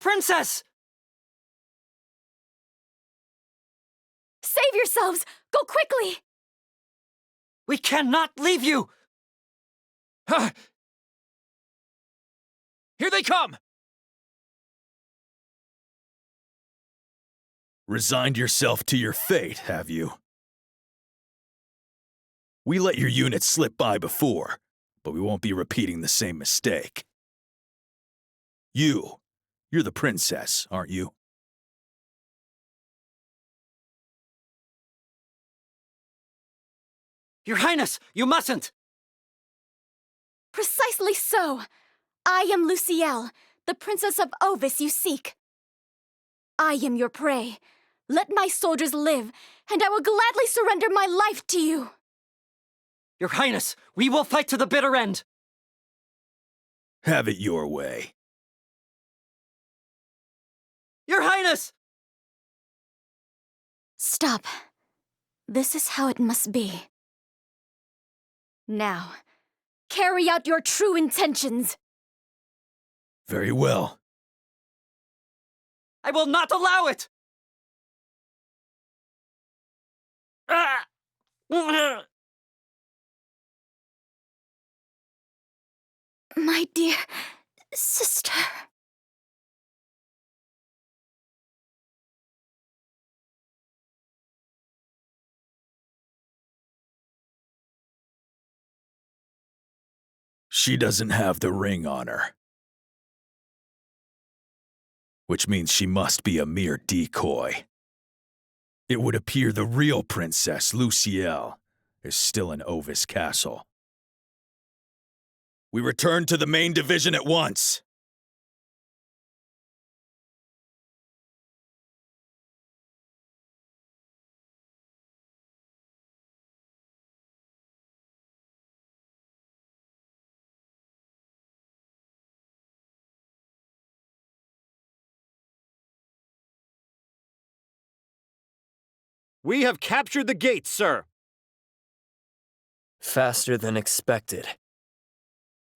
princess! Save yourselves! Go quickly! We cannot leave you! Ha! Here they come! Resigned yourself to your fate, have you? We let your unit slip by before, but we won't be repeating the same mistake. You're the princess, aren't you? Your Highness, you mustn't! Precisely so! I am Lucielle, the Princess of Ovis you seek. I am your prey. Let my soldiers live, and I will gladly surrender my life to you. Your Highness, we will fight to the bitter end! Have it your way. Your Highness! Stop. This is how it must be. Now, carry out your true intentions. Very well. I will not allow it! Ah! My dear sister. She doesn't have the ring on her. Which means she must be a mere decoy. It would appear the real princess, Lucielle, is still in Ovis Castle. We return to the main division at once. We have captured the gates, sir. Faster than expected.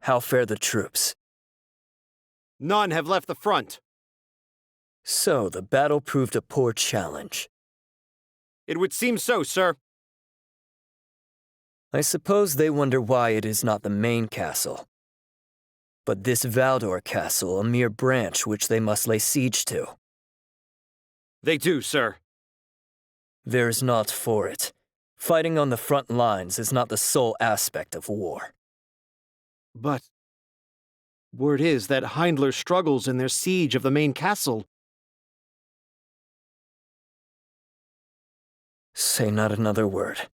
How fare the troops? None have left the front. So, the battle proved a poor challenge. It would seem so, sir. I suppose they wonder why it is not the main castle, but this Valdor castle a mere branch which they must lay siege to. They do, sir. There's naught for it. Fighting on the front lines is not the sole aspect of war. But word is that Heindler struggles in their siege of the main castle. Say not another word.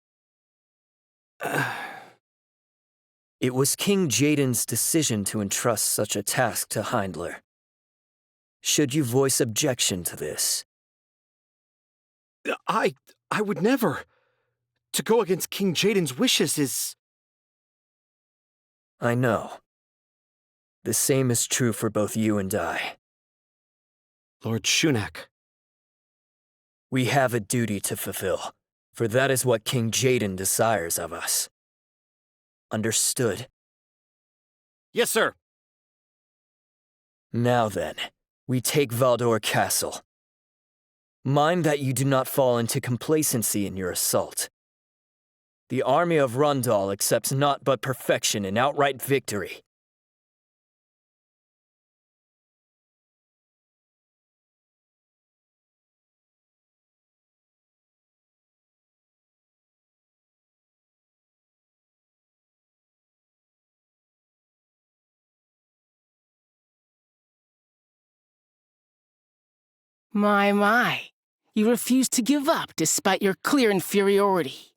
It was King Jaden's decision to entrust such a task to Heindler. Should you voice objection to this? I would never. To go against King Jaden's wishes is... I know. The same is true for both you and I. Lord Shunak. We have a duty to fulfill, for that is what King Jaden desires of us. Understood? Yes, sir. Now then, we take Valdor Castle. Mind that you do not fall into complacency in your assault. The army of Rundal accepts naught but perfection and outright victory. My. You refuse to give up despite your clear inferiority.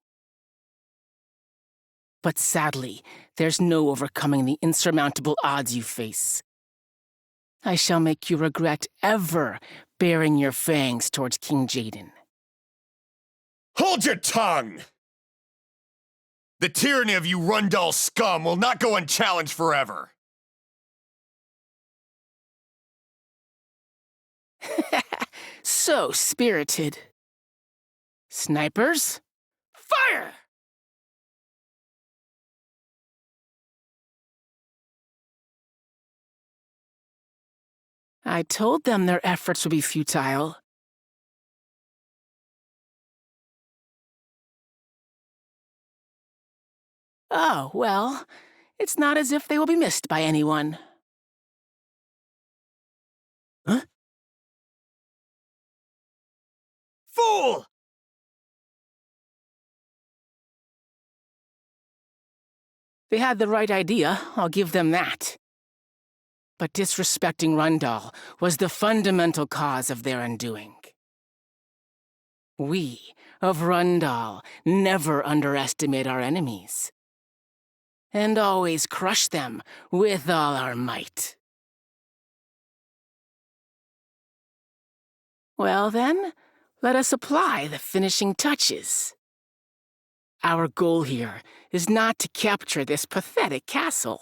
But sadly, there's no overcoming the insurmountable odds you face. I shall make you regret ever baring your fangs towards King Jaden. Hold your tongue! The tyranny of you Rundal scum will not go unchallenged forever. So spirited. Snipers, fire! I told them their efforts would be futile. Oh, well, it's not as if they will be missed by anyone. Huh? Fool! They had the right idea, I'll give them that. But disrespecting Rundal was the fundamental cause of their undoing. We of Rundal never underestimate our enemies, and always crush them with all our might. Well then, let us apply the finishing touches. Our goal here is not to capture this pathetic castle,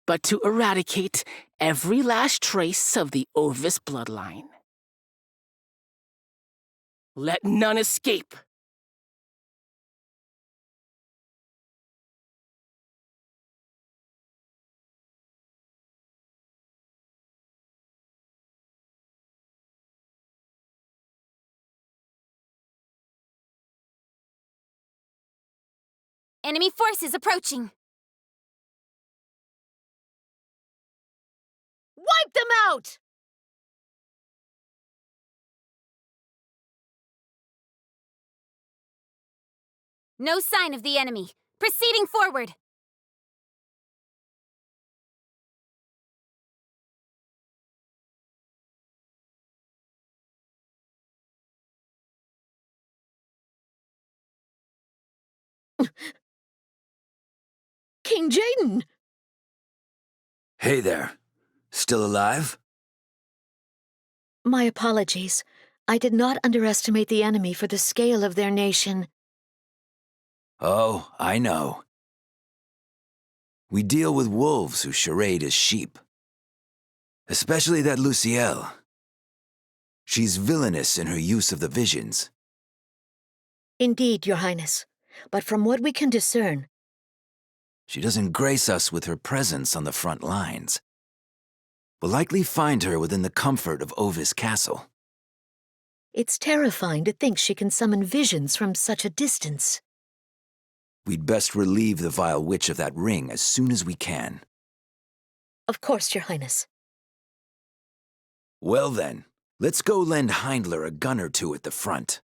but to eradicate every last trace of the Ovis bloodline. Let none escape. Enemy forces approaching. Wipe them out! No sign of the enemy. Proceeding forward. King Jaden! Hey there. Still alive? My apologies. I did not underestimate the enemy for the scale of their nation. Oh, I know. We deal with wolves who charade as sheep. Especially that Lucielle. She's villainous in her use of the visions. Indeed, Your Highness. But from what we can discern, She doesn't grace us with her presence on the front lines. We'll likely find her within the comfort of Ovis Castle. it's terrifying to think she can summon visions from such a distance. We'd best relieve the vile witch of that ring as soon as we can. Of course, Your Highness. Well then, let's go lend Heindler a gun or two at the front.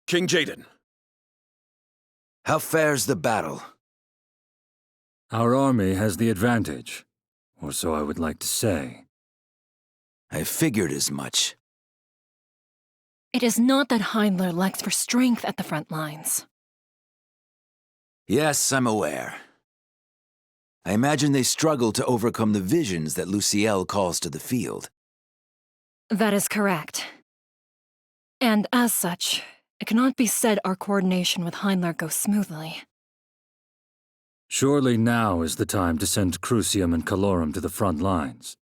King Jaden. How fares the battle? Our army has the advantage, or so I would like to say. I figured as much. It is not that Heindler lacks for strength at the front lines. Yes, I'm aware. I imagine they struggle to overcome the visions that Lucielle calls to the field. That is correct. And as such, it cannot be said our coordination with Heindler goes smoothly. Surely now is the time to send Crucium and Calorum to the front lines.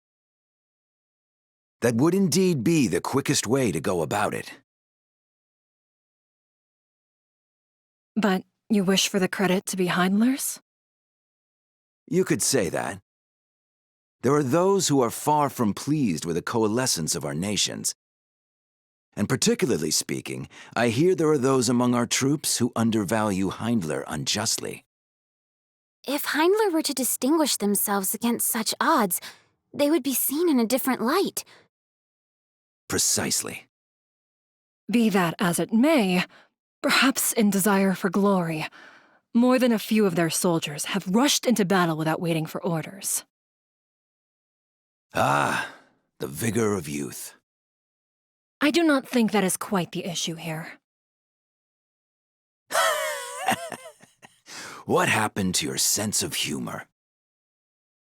That would indeed be the quickest way to go about it. But you wish for the credit to be Heindler's? You could say that. There are those who are far from pleased with the coalescence of our nations. And particularly speaking, I hear there are those among our troops who undervalue Heindler unjustly. If Heindler were to distinguish themselves against such odds, they would be seen in a different light. Precisely. Be that as it may, perhaps in desire for glory, more than a few of their soldiers have rushed into battle without waiting for orders. Ah, the vigor of youth. I do not think that is quite the issue here. What happened to your sense of humor?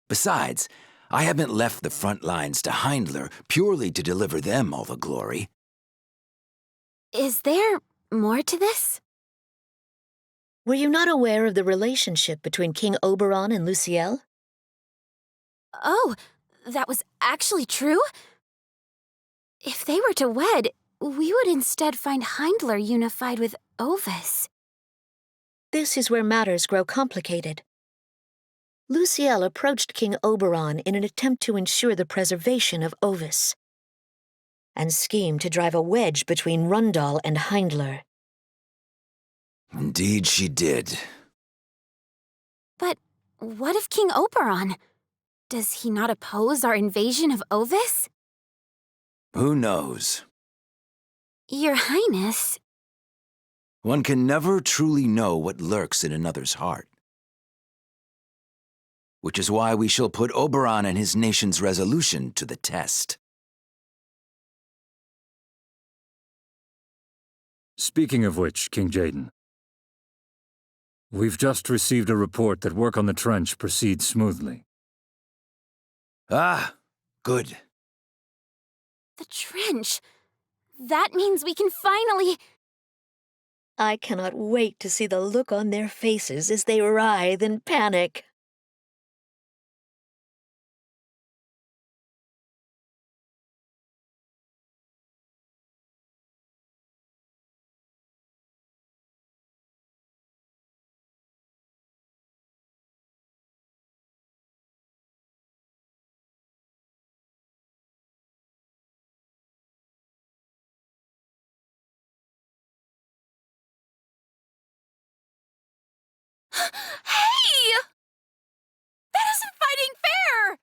Besides, I haven't left the front lines to Heindler purely to deliver them all the glory. Is there more to this? Were you not aware of the relationship between King Oberon and Lucielle? Oh, that was actually true? If they were to wed, we would instead find Heindler unified with Ovis. This is where matters grow complicated. Luciel approached King Oberon in an attempt to ensure the preservation of Ovis, and schemed to drive a wedge between Rundal and Heindler. Indeed she did. But what of King Oberon? Does he not oppose our invasion of Ovis? Who knows? Your Highness. One can never truly know what lurks in another's heart. Which is why we shall put Oberon and his nation's resolution to the test. Speaking of which, King Jaden, we've just received a report that work on the trench proceeds smoothly. Ah, good. The trench. That means we can finally... I cannot wait to see the look on their faces as they writhe in panic. Hey! That isn't fighting fair!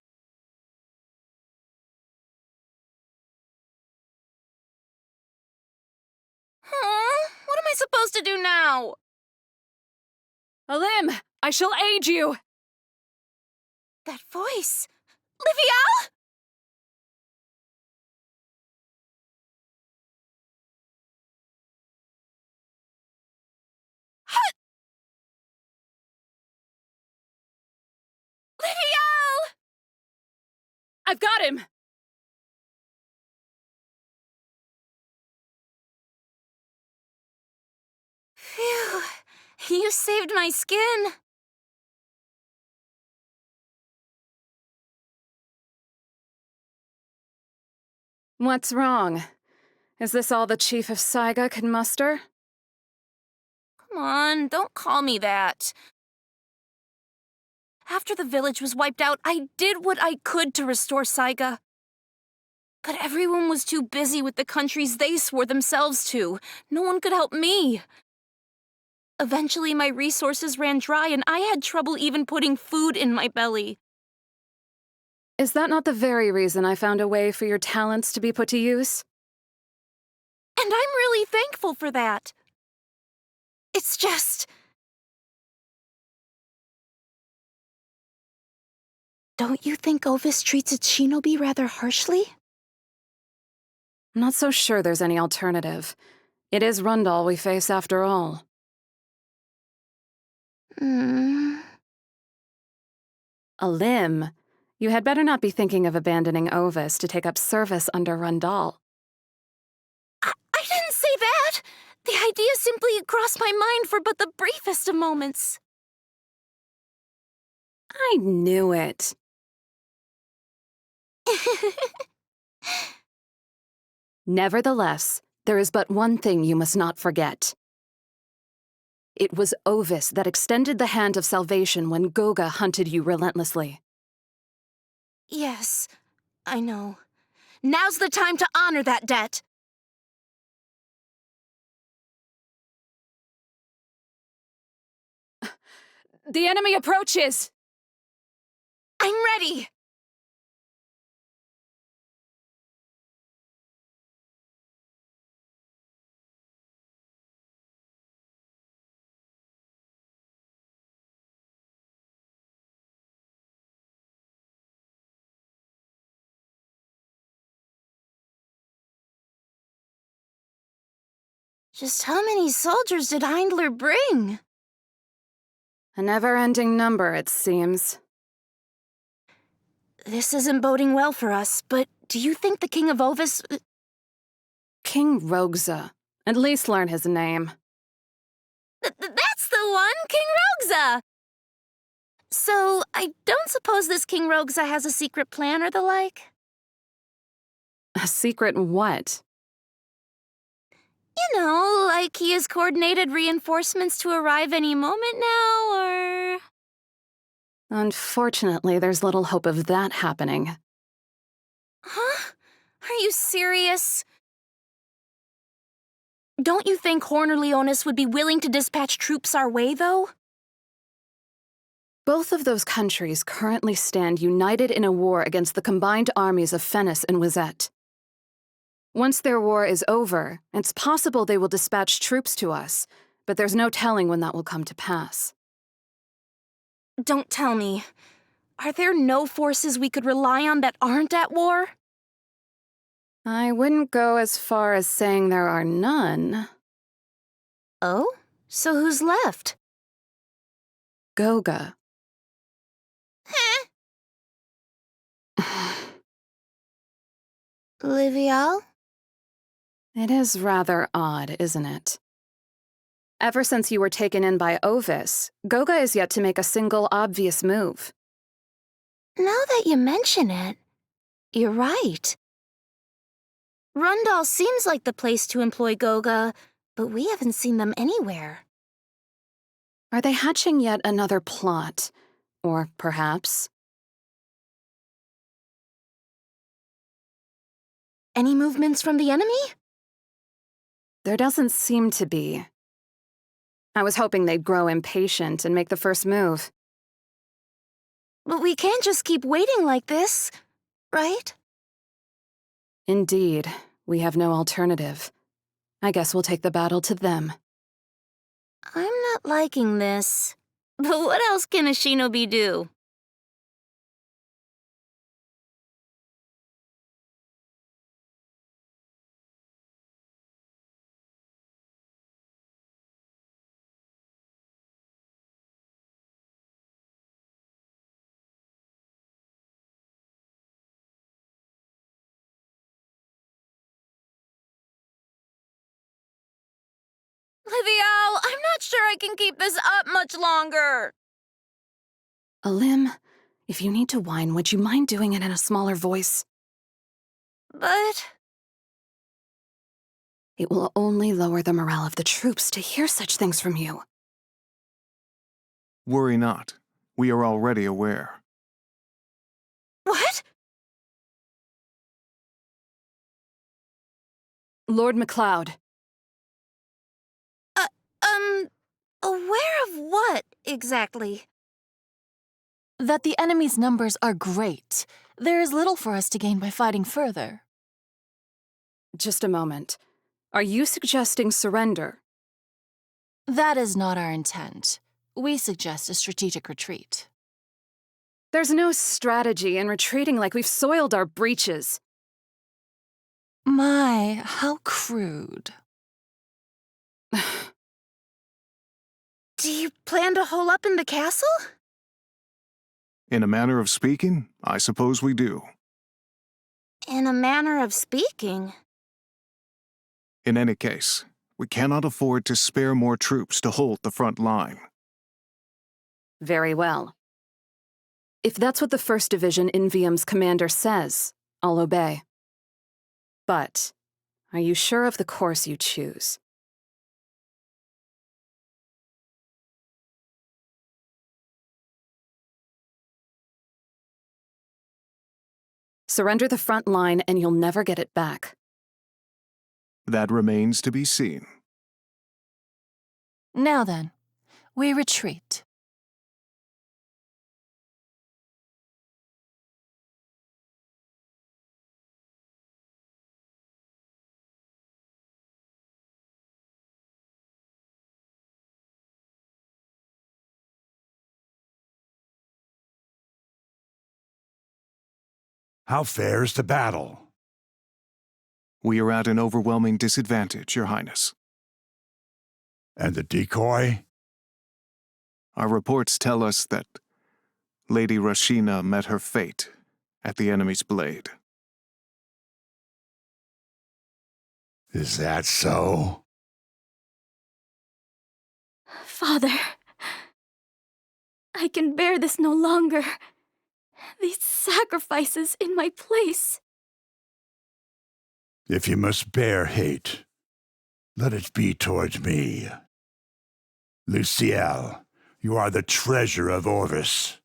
What am I supposed to do now? Alim, I shall aid you! That voice. Livial? Livial! I've got him! Phew. You saved my skin. What's wrong? Is this all the Chief of Saiga can muster? Come on, don't call me that. After the village was wiped out, I did what I could to restore Saiga. But everyone was too busy with the countries they swore themselves to. No one could help me. Eventually, my resources ran dry and I had trouble even putting food in my belly. Is that not the very reason I found a way for your talents to be put to use? And I'm really thankful for that. It's just... Don't you think Ovis treats its shinobi rather harshly? I'm not so sure there's any alternative. It is Rundal we face after all. Alim, you had better not be thinking of abandoning Ovis to take up service under Rundal. I didn't say that! The idea simply crossed my mind for but the briefest of moments. I knew it. Nevertheless, there is but one thing you must not forget. It was Ovis that extended the hand of salvation when Goga hunted you relentlessly. Yes, I know. Now's the time to honor that debt. The enemy approaches! I'm ready! Just how many soldiers did Heindler bring? A never-ending number, it seems. This isn't boding well for us, but do you think the King of Ovis... King Rogza. At least learn his name. That's the one! King Rogza! So, I don't suppose this King Rogza has a secret plan or the like? A secret what? You know, like he has coordinated reinforcements to arrive any moment now, or... Unfortunately, there's little hope of that happening. Huh? Are you serious? Don't you think Horn or Leonis would be willing to dispatch troops our way, though? Both of those countries currently stand united in a war against the combined armies of Fennis and Wizette. Once their war is over, it's possible they will dispatch troops to us, but there's no telling when that will come to pass. Don't tell me. Are there no forces we could rely on that aren't at war? I wouldn't go as far as saying there are none. Oh? So who's left? Goga. Livial? It is rather odd, isn't it? Ever since you were taken in by Ovis, Goga is yet to make a single obvious move. Now that you mention it, you're right. Rundal seems like the place to employ Goga, but we haven't seen them anywhere. Are they hatching yet another plot? Or perhaps... Any movements from the enemy? There doesn't seem to be. I was hoping they'd grow impatient and make the first move. But we can't just keep waiting like this, right? Indeed, we have no alternative. I guess we'll take the battle to them. I'm not liking this. But what else can a shinobi do? Livial, I'm not sure I can keep this up much longer. Alim, if you need to whine, would you mind doing it in a smaller voice? But... It will only lower the morale of the troops to hear such things from you. Worry not. We are already aware. What? Lord MacLeod. Aware of what, exactly? That the enemy's numbers are great. There is little for us to gain by fighting further. Just a moment. Are you suggesting surrender? That is not our intent. We suggest a strategic retreat. There's no strategy in retreating like we've soiled our breeches. My, how crude. Do you plan to hole up in the castle? In a manner of speaking, I suppose we do. In a manner of speaking. In any case, we cannot afford to spare more troops to hold the front line. Very well. If that's what the 1st Division Invium's commander says, I'll obey. But, are you sure of the course you choose? Surrender the front line and you'll never get it back. That remains to be seen. Now then, we retreat. How fares the battle? We are at an overwhelming disadvantage, Your Highness. And the decoy? Our reports tell us that Lady Rashina met her fate at the enemy's blade. Is that so? Father, I can bear this no longer. These sacrifices in my place. If you must bear hate, let it be towards me. Luciel, you are the treasure of Orvis.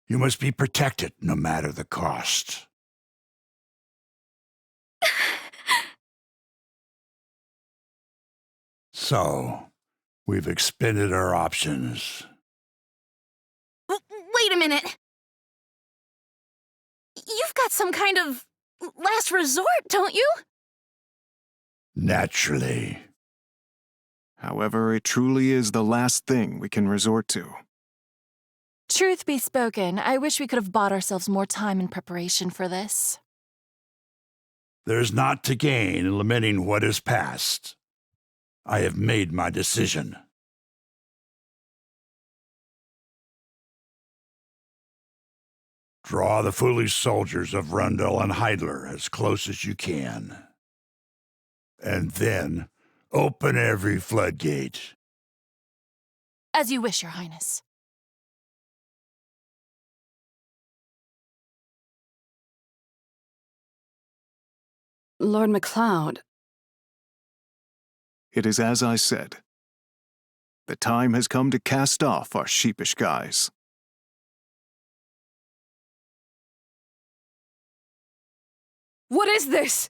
You must be protected no matter the cost. So, we've expended our options. Wait a minute! You've got some kind of last resort, don't you? Naturally. However, it truly is the last thing we can resort to. Truth be spoken, I wish we could have bought ourselves more time in preparation for this. There's naught to gain in lamenting what is past. I have made my decision. Draw the foolish soldiers of Rundle and Heidler as close as you can. And then, open every floodgate. As you wish, Your Highness. Lord MacLeod. It is as I said. The time has come to cast off our sheepish guise. What is this?